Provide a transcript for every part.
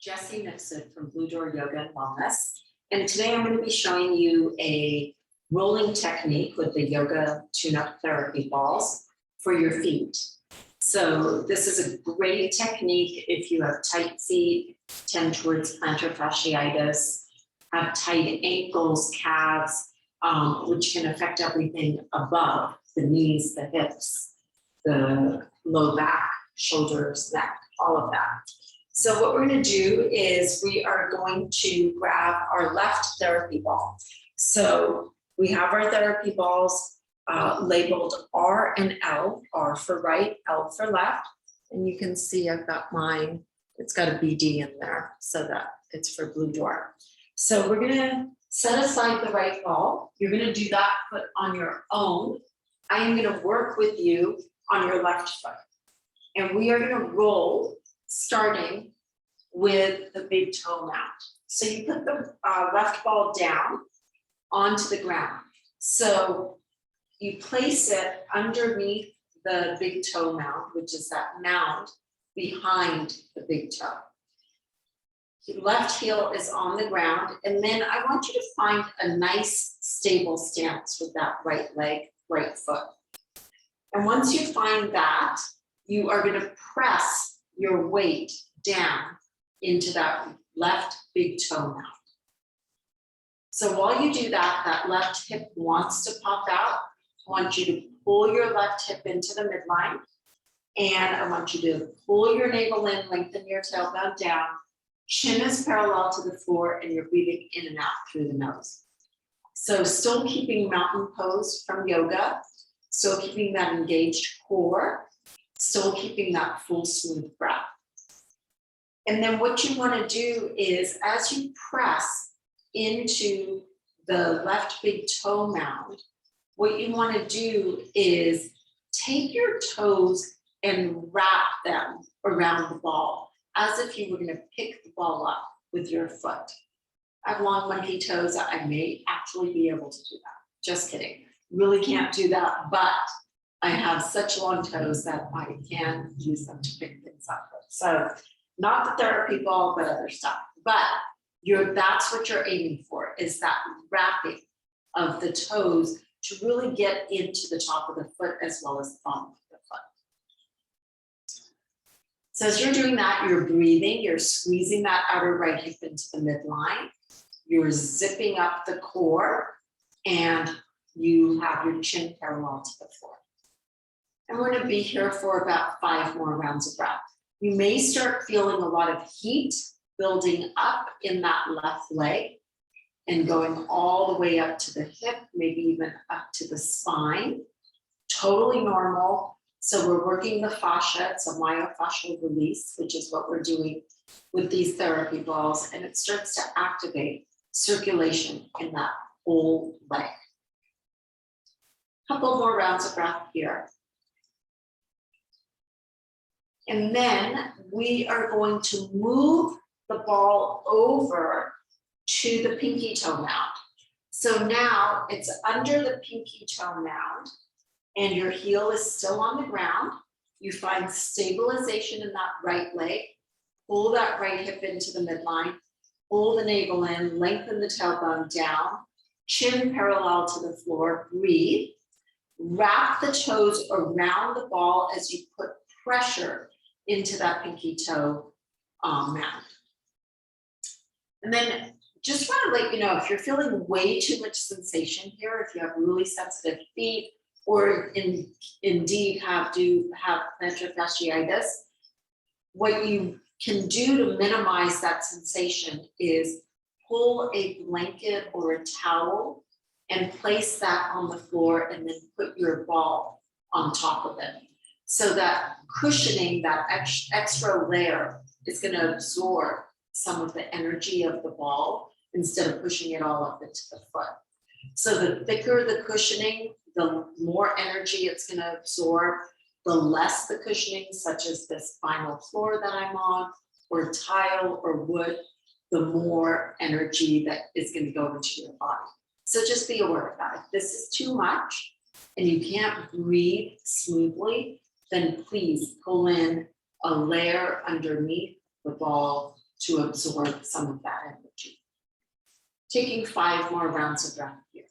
Jessie Nixon from Blue Door Yoga and Wellness. And today I'm going to be showing you a rolling technique with the yoga tune-up therapy balls for your feet. So this is a great technique if you have tight feet, tend towards plantar fasciitis, have tight ankles, calves, which can affect everything above the knees, the hips, the low back, shoulders, neck, all of that. So what we're going to do is we are going to grab our left therapy ball. So we have our therapy balls labeled R and L, R for right, L for left. And you can see I've got mine, it's got a BD in there so that it's for Blue Door. So we're going to set aside the right ball. You're going to do that foot on your own. I am going to work with you on your left foot. And we are going to roll starting with the big toe mount. So you put the left ball down onto the ground. So you place it underneath the big toe mound, which is that mound behind the big toe. Your left heel is on the ground, and then I want you to find a nice stable stance with that right leg, right foot. And once you find that, you are going to press your weight down into that left big toe mount. So while you do that, that left hip wants to pop out. I want you to pull your left hip into the midline, and I want you to pull your navel in, lengthen your tailbone down. Chin is parallel to the floor, and you're breathing in and out through the nose. So still keeping mountain pose from yoga, still keeping that engaged core, still keeping that full smooth breath. And then what you want to do is, as you press into the left big toe mound, what you want to do is take your toes and wrap them around the ball, as if you were going to pick the ball up with your foot. I have long monkey toes. I may actually be able to do that. Just kidding. Really can't do that, but I have such long toes that I can use them to pick things up with. So not the therapy ball, but other stuff. But that's what you're aiming for, is that wrapping of the toes to really get into the top of the foot as well as the bottom of the foot. So as you're doing that, you're breathing, you're squeezing that outer right hip into the midline, you're zipping up the core, and you have your chin parallel to the floor. And we're going to be here for about 5 more rounds of breath. You may start feeling a lot of heat building up in that left leg and going all the way up to the hip, maybe even up to the spine. Totally normal. So we're working the fascia. It's a myofascial release, which is what we're doing with these therapy balls. And it starts to activate circulation in that whole leg. Couple more rounds of breath here. And then we are going to move the ball over to the pinky toe mound. So now it's under the pinky toe mound, and your heel is still on the ground. You find stabilization in that right leg. Pull that right hip into the midline. Pull the navel in, lengthen the tailbone down. Chin parallel to the floor. Breathe. Wrap the toes around the ball as you put pressure into that pinky toe mound. And then just want to let you know, if you're feeling way too much sensation here, if you have really sensitive feet, or indeed have plantar fasciitis, what you can do to minimize that sensation is pull a blanket or a towel and place that on the floor, and then put your ball on top of it. So that cushioning, that extra layer, is going to absorb some of the energy of the ball instead of pushing it all up into the foot. So the thicker the cushioning, the more energy it's going to absorb. The less the cushioning, such as this vinyl floor that I'm on, or tile or wood, the more energy that is going to go into your body. So just be aware of that. If this is too much and you can't breathe smoothly, then please pull in a layer underneath the ball to absorb some of that energy. Taking 5 more rounds of breath here.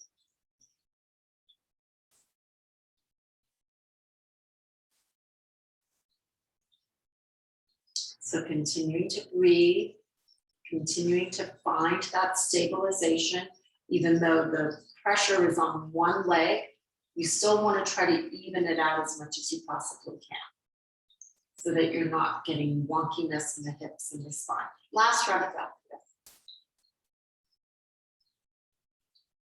So continuing to breathe, continuing to find that stabilization, even though the pressure is on one leg, you still want to try to even it out as much as you possibly can so that you're not getting wonkiness in the hips and the spine. Last round of breath.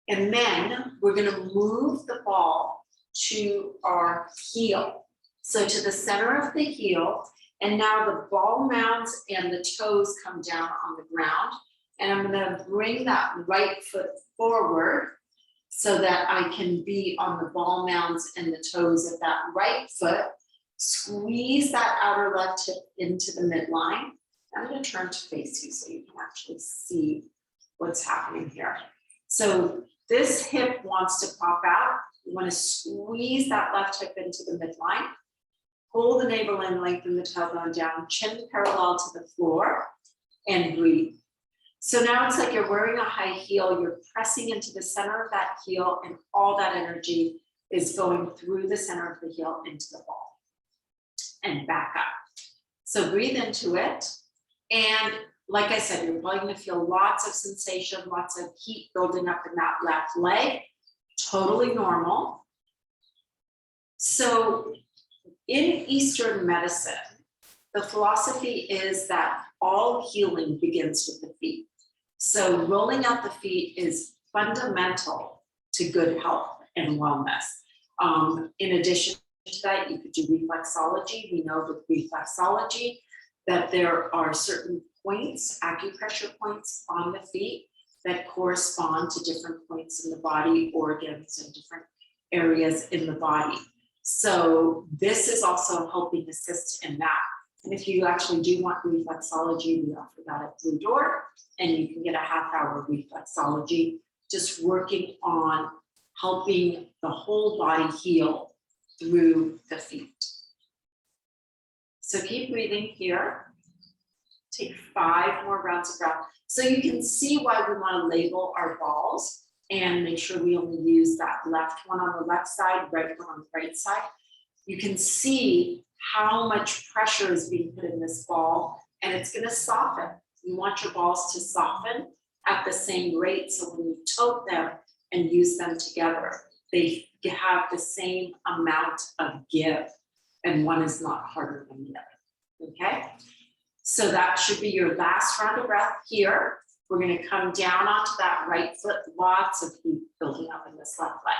And then we're going to move the ball to our heel. So to the center of the heel, and now the ball mounds and the toes come down on the ground. And I'm going to bring that right foot forward so that I can be on the ball mounds and the toes of that right foot. Squeeze that outer left hip into the midline. I'm going to turn to face you so you can actually see what's happening here. So this hip wants to pop out. You want to squeeze that left hip into the midline. Pull the navel in, lengthen the tailbone down, chin parallel to the floor, and breathe. So now it's like you're wearing a high heel, you're pressing into the center of that heel, and all that energy is going through the center of the heel into the ball and back up. So breathe into it. And like I said, you're probably going to feel lots of sensation, lots of heat building up in that left leg. Totally normal. So in Eastern medicine, the philosophy is that all healing begins with the feet. So rolling out the feet is fundamental to good health and wellness. In addition to that, you could do reflexology. We know with reflexology that there are certain points, acupressure points on the feet that correspond to different points in the body, organs, and different areas in the body. So this is also helping assist in that. And if you actually do want reflexology, we offer that at Blue Door, and you can get a half-hour reflexology, just working on helping the whole body heal through the feet. So keep breathing here. Take 5 more rounds of breath. So you can see why we want to label our balls and make sure we only use that left one on the left side, right one on the right side. You can see how much pressure is being put in this ball, and it's going to soften. You want your balls to soften at the same rate, so when you tote them and use them together, they have the same amount of give, and one is not harder than the other. Okay? So that should be your last round of breath here. We're going to come down onto that right foot, lots of heat building up in this left leg.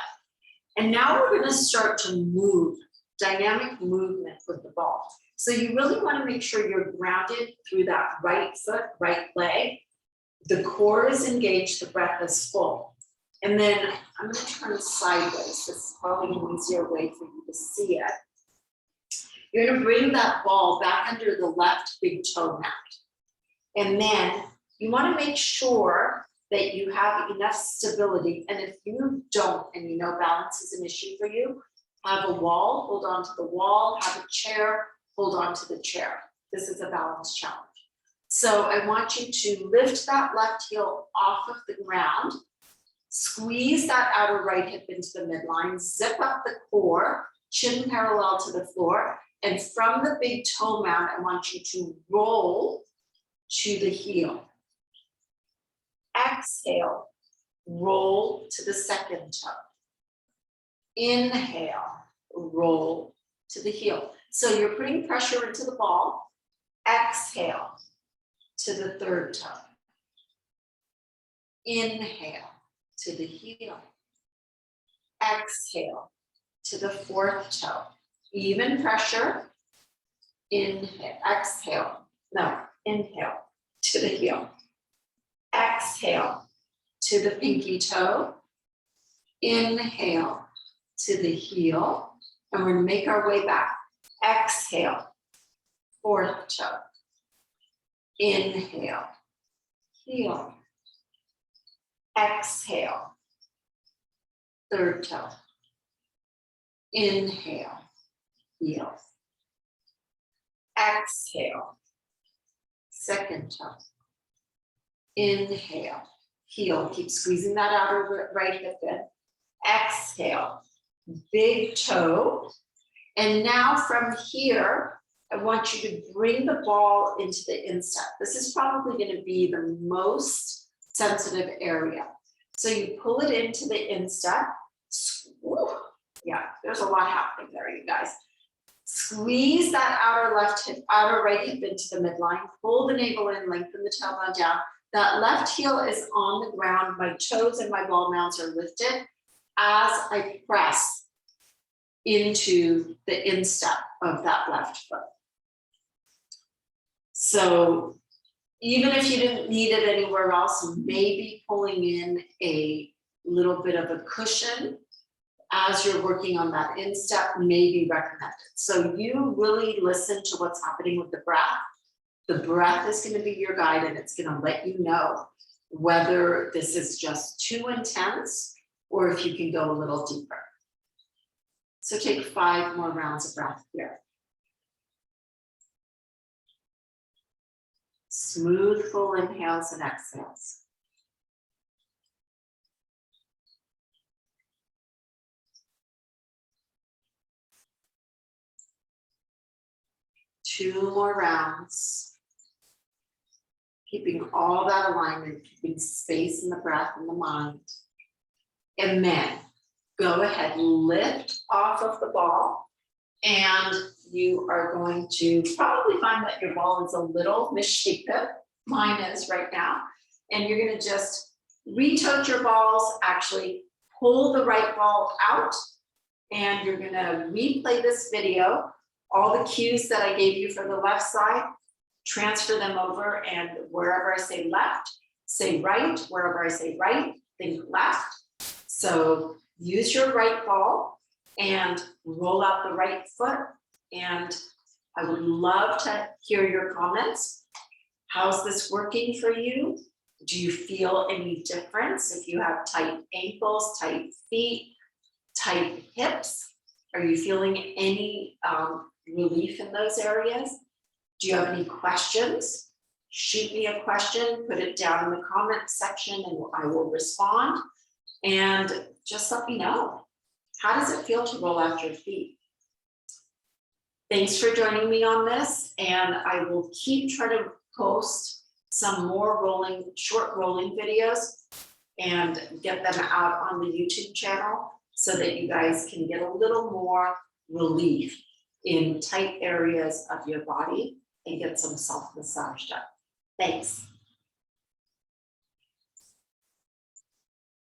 And now we're going to start to move, dynamic movement with the ball. So you really want to make sure you're grounded through that right foot, right leg. The core is engaged, the breath is full. And then I'm going to turn sideways. This is probably an easier way for you to see it. You're going to bring that ball back under the left big toe mat. And then you want to make sure that you have enough stability. And if you don't, and you know balance is an issue for you, have a wall, hold on to the wall, have a chair, hold on to the chair. This is a balance challenge. So I want you to lift that left heel off of the ground, squeeze that outer right hip into the midline, zip up the core, chin parallel to the floor, and from the big toe mount, I want you to roll to the heel. Exhale, roll to the second toe. Inhale, roll to the heel. So you're putting pressure into the ball. Exhale to the third toe. Inhale to the heel. Exhale to the fourth toe. Even pressure. Inhale, exhale. No, inhale to the heel. Exhale to the pinky toe. Inhale to the heel. And we're going to make our way back. Exhale, fourth toe. Inhale, heel. Exhale, third toe. Inhale, heel. Exhale, second toe. Inhale, heel, keep squeezing that outer right hip in. Exhale, big toe. And now from here, I want you to bring the ball into the instep. This is probably going to be the most sensitive area. So you pull it into the instep. Yeah, there's a lot happening there, you guys. Squeeze that outer left hip, outer right hip into the midline. Pull the navel in, lengthen the tailbone down. That left heel is on the ground. My toes and my ball mounts are lifted as I press into the instep of that left foot. So even if you didn't need it anywhere else, maybe pulling in a little bit of a cushion as you're working on that instep may be recommended. So you really listen to what's happening with the breath. The breath is going to be your guide, and it's going to let you know whether this is just too intense or if you can go a little deeper. So take 5 more rounds of breath here. Smooth, full inhales and exhales. Two more rounds. Keeping all that alignment, keeping space in the breath and the mind. And then go ahead, lift off of the ball, and you are going to probably find that your ball is a little misshapen. Mine is right now. And you're going to just retote your balls, actually pull the right ball out, and you're going to replay this video. All the cues that I gave you for the left side, transfer them over, and wherever I say left, say right. Wherever I say right, think left. So use your right ball and roll out the right foot. And I would love to hear your comments. How's this working for you? Do you feel any difference if you have tight ankles, tight feet, tight hips? Are you feeling any relief in those areas? Do you have any questions? Shoot me a question, put it down in the comment section, and I will respond. And just let me know. How does it feel to roll out your feet? Thanks for joining me on this, and I will keep trying to post some more short rolling videos and get them out on the YouTube channel so that you guys can get a little more relief in tight areas of your body and get some self-massage done. Thanks.